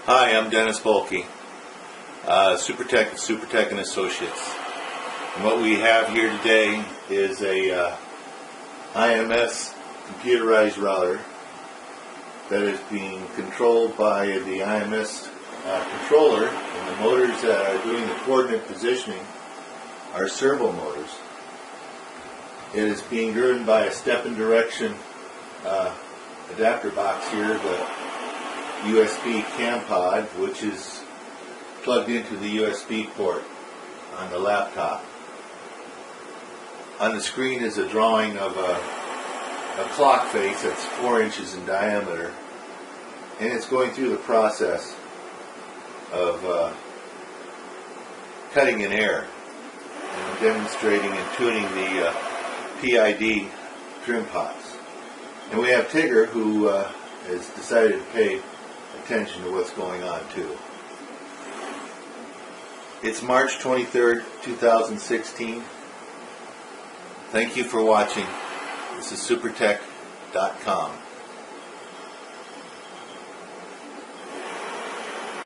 Hi, I'm Dennis Bolke, SuperTech of SuperTech and Associates. And what we have here today is a IMS computerized router that is being controlled by the IMS controller, and the motors that are doing the coordinate positioning are servo motors. It is being driven by a step-in direction adapter box here, the USB cam pod, which is plugged into the USB port on the laptop. On the screen is a drawing of a clock face that's 4 inches in diameter, and it's going through the process of cutting an air and demonstrating and tuning the PID trim pots. And we have Tigger, who has decided to pay attention to what's going on too. It's March 23rd, 2016. Thank you for watching. This is SuperTech.com.